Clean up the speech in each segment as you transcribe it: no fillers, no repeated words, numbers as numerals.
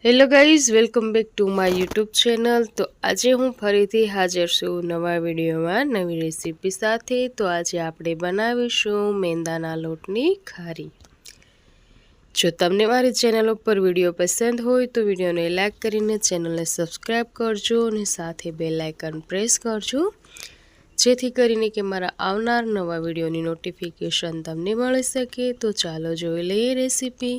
Hello guys, welcome back to my YouTube channel. તો આજે હું ફરીથી હાજર છું નવા વિડીયોમાં નવી રેસીપી સાથે। તો આજે આપણે બનાવીશું મેંદાના લોટની ખારી। જો તમને મારી ચેનલ ઉપર વિડીયો પસંદ હોય તો વિડીયોને લાઈક કરીને ચેનલને સબસ્ક્રાઈબ કરજો અને સાથે બેલ આઇકન પ્રેસ કરજો, જેથી કરીને કે મારા આવનાર નવા વિડીયોની નોટિફિકેશન તમને મળી શકે। તો ચાલો જોઈ લઈએ રેસીપી।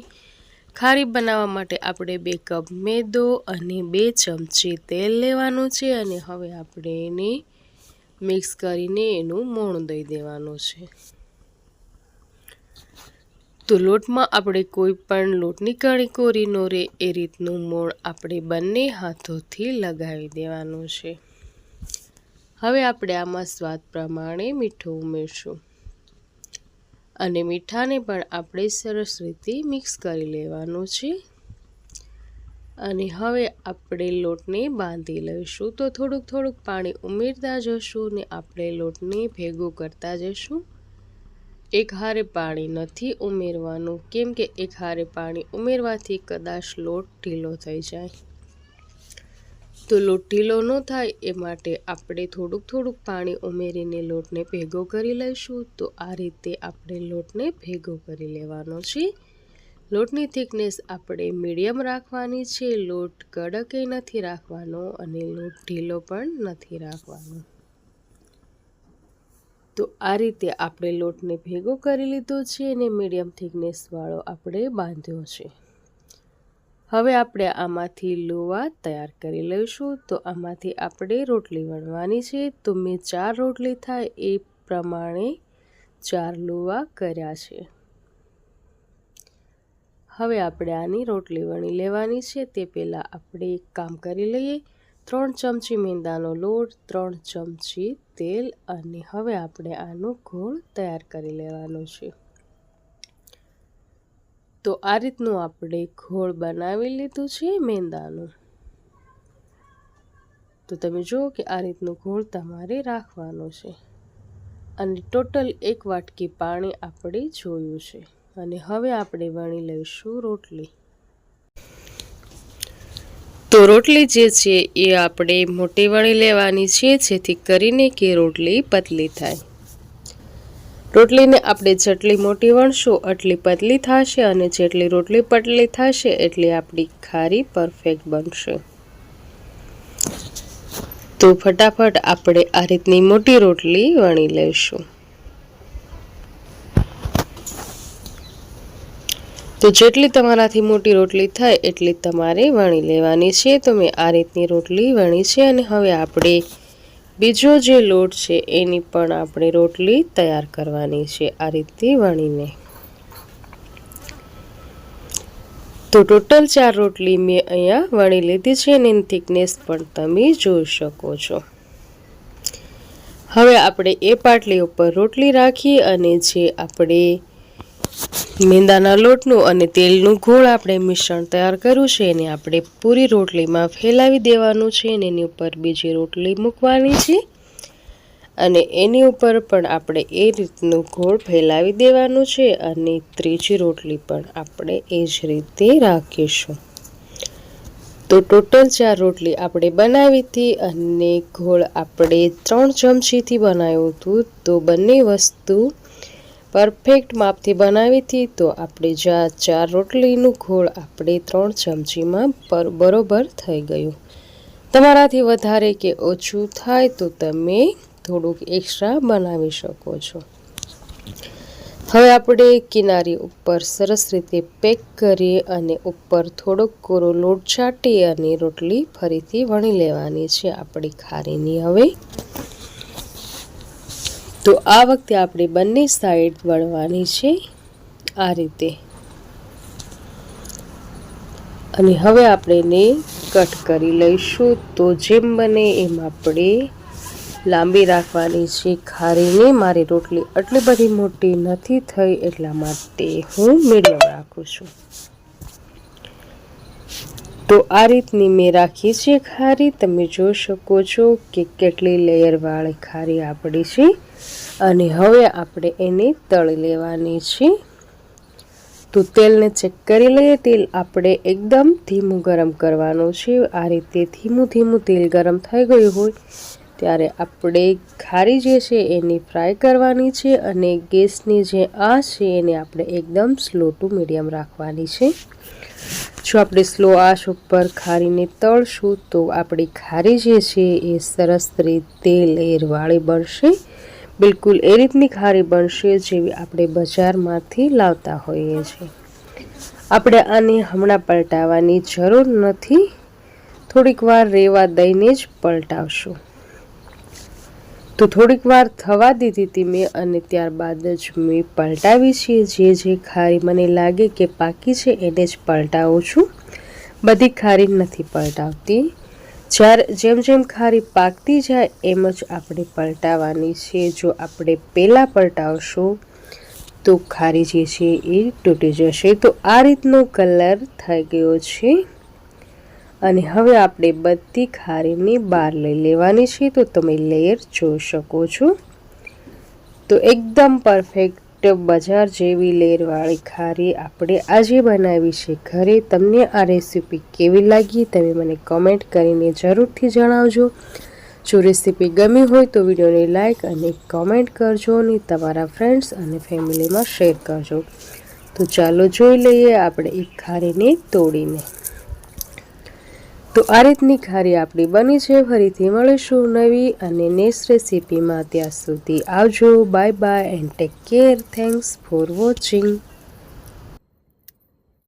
ખારી બનાવવા માટે આપણે 2 કપ મેદો અને 2 ચમચી તેલ લેવાનું છે અને હવે આપણે એને મિક્સ કરીને એનું મોણ દઈ દેવાનું છે। તો લોટમાં આપણે કોઈ પણ લોટની કણી કોરી ન રહે એ રીતનું મોણ આપણે બંને હાથોથી લગાવી દેવાનું છે। હવે આપણે આમાં સ્વાદ પ્રમાણે મીઠું ઉમેરશું અને મીઠાને પણ આપણે સરસ રીતે મિક્સ કરી લેવાનું છે। અને હવે આપણે લોટને બાંધી લઈશું। તો થોડુંક પાણી ઉમેરતા જશું ને આપણે લોટને ભેગું કરતા જશું। એક હારે પાણી નથી ઉમેરવાનું, કેમ કે એક હારે પાણી ઉમેરવાથી કદાચ લોટ ઢીલો થઈ જાય। તો લોટ ઢીલો ન થાય એ માટે આપણે થોડુંક પાણી ઉમેરીને લોટને ભેગો કરી લઈશું। તો આ રીતે આપણે લોટને ભેગો કરી લેવાનો છે। લોટની થિકનેસ આપણે મીડિયમ રાખવાની છે। લોટ કડક નથી રાખવાનો અને લોટ ઢીલો પણ નથી રાખવાનો। તો આ રીતે આપણે લોટને ભેગો કરી લીધો છે અને મીડિયમ થિકનેસ વાળો આપણે બાંધ્યો છે। હવે આપણે આમાંથી લોવા તૈયાર કરી લઈશું। તો આમાંથી આપણે રોટલી વણવાની છે। તો મેં 4 રોટલી થાય એ પ્રમાણે 4 લોવા કર્યા છે। હવે આપણે આની રોટલી વણી લેવાની છે। તે પહેલાં આપણે એક કામ કરી લઈએ। 3 ચમચી મેંદાનો લોટ, 3 ચમચી તેલ અને હવે આપણે આનો ઘોળ તૈયાર કરી લેવાનો છે। તો આ રીતનું આપણે ઘોળ બનાવી લીધું છે મેંદાનું। તો તમે જુઓ કે આ રીતનું ઘોળ તમારે રાખવાનો છે અને ટોટલ 1 વાટકી પાણી આપણે જોયું છે। અને હવે આપણે વણી લઈશું રોટલી। તો રોટલી જે છે એ આપણે મોટી વણી લેવાની છે, જેથી કરીને કે રોટલી પતલી થાય। રોટલીને આપણે જેટલી મોટી વણશું એટલી પતલી થશે અને જેટલી રોટલી પતલી થશે એટલી આપણી ખારી પરફેક્ટ બનશે। તો ફટાફટ આપણે આ રીતની મોટી રોટલી વણી લઈશું। તો જેટલી તમારાથી મોટી રોટલી થાય એટલી તમારે વણી લેવાની છે। તો મેં આ રીતની રોટલી વણી છે અને હવે આપણે બીજો જે લોટ છે એની પણ આપણે રોટલી તૈયાર કરવાની છે આ રીતે વણીને। તો ટોટલ 4 રોટલી મેં અહીંયા વણી લીધી છે અને એની થિકનેસ પણ તમે જોઈ શકો છો। હવે આપણે એ પાટલી ઉપર રોટલી રાખી અને જે આપણે મેંદાના લોટનું અને તેલનું ઘોળ આપણે મિશ્રણ તૈયાર કર્યું છે એને આપણે પૂરી રોટલીમાં ફેલાવી દેવાનું છે અને એની ઉપર બીજી રોટલી મૂકવાની છે અને એની ઉપર પણ આપણે એ રીતનું ઘોળ ફેલાવી દેવાનું છે અને ત્રીજી રોટલી પણ આપણે એ જ રીતે રાખીશું। તો ટોટલ 4 રોટલી આપણે બનાવી હતી અને ઘોળ આપણે 3 ચમચીથી બનાવ્યું હતું। તો બંને વસ્તુ પરફેક્ટ માપથી બનાવી હતી। તો આપણે જ્યાં 4 રોટલીનું ઘોળ આપણે 3 ચમચીમાં બરોબર થઈ ગયું। તમારાથી વધારે કે ઓછું થાય તો તમે થોડુંક એક્સ્ટ્રા બનાવી શકો છો। હવે આપણે કિનારી ઉપર સરસ રીતે પેક કરી અને ઉપર થોડોક કોરો લોટ છાંટી અને રોટલી ફરીથી વણી લેવાની છે આપણી ખારીની। હવે તો આ વખતે આપણે બંને સાઈડ વણવાની છે આ રીતે અને હવે આપણે એને કટ કરી લઈશું। તો જેમ બને એમ આપણે લાંબી રાખવાની છે ખારીને। મારી રોટલી આટલી બધી મોટી નથી થઈ એટલા માટે હું મીડિયમ રાખું છું। તો આ રીતની મેં રાખી છે ખારી। તમે જોઈ શકો છો કે કેટલી લેયરવાળી ખારી આપણી છે અને હવે આપણે એને તળી લેવાની છે। તો તેલને ચેક કરી લઈએ. તેલ આપણે એકદમ ધીમું ગરમ કરવાનું છે. આ રીતે ધીમું તેલ ગરમ થઈ ગયું હોય ત્યારે આપણે ખારી જે છે એની ફ્રાય કરવાની છે અને ગેસની જે આંચ છે એને આપણે એકદમ સ્લો ટુ મીડિયમ રાખવાની છે. જો આપણે સ્લો આંચ ઉપર ખારીને તળશું તો આપણી ખારી જે છે એ સરસ રીતે લેયરવાળી બનશે. બિલકુલ એ રીતની ખારી બનશે જેવી આપણે બજારમાંથી લાવતા હોઈએ છીએ. આપણે આને હમણાં પલટાવવાની જરૂર નથી, થોડીક વાર રહેવા દઈને જ પલટાવશું. તો થોડીક વાર થવા દીધી હતી મેં અને ત્યારબાદ જ મેં પલટાવી છે. જે ખારી મને લાગે કે પાકી છે એને જ પલટાવું છું, બધી ખારી નથી પલટાવતી. જેમ ખારી પાકતી જાય એમ જ આપણે પલટાવવાની છે. જો આપણે પહેલાં પલટાવશું તો ખારી જે છે એ તૂટી જશે. તો આ રીતનો કલર થઈ ગયો છે અને હવે આપણે બધી ખારીને બહાર લઈ લેવાની છે. તો તમે લેયર જોઈ શકો છો. તો એકદમ પરફેક્ટ બજાર જેવી લેયરવાળી ખારી આપણે આજે બનાવી છે ઘરે. તમને આ રેસીપી કેવી લાગી તમે મને કમેન્ટ કરીને જરૂરથી જણાવજો. જો રેસીપી ગમી હોય તો વિડીયોને લાઈક અને કમેન્ટ કરજો અને તમારા ફ્રેન્ડ્સ અને ફેમિલીમાં શેર કરજો. તો ચાલો જોઈ લઈએ આપણે એક ખારીને તોડીને. તો આ રીતની ખારી આપણી બની છે. ફરીથી મળીશું નવી અને નેક્સ્ટ રેસીપીમાં. ત્યાં સુધી આવજો. Bye bye and take care. Thanks for watching.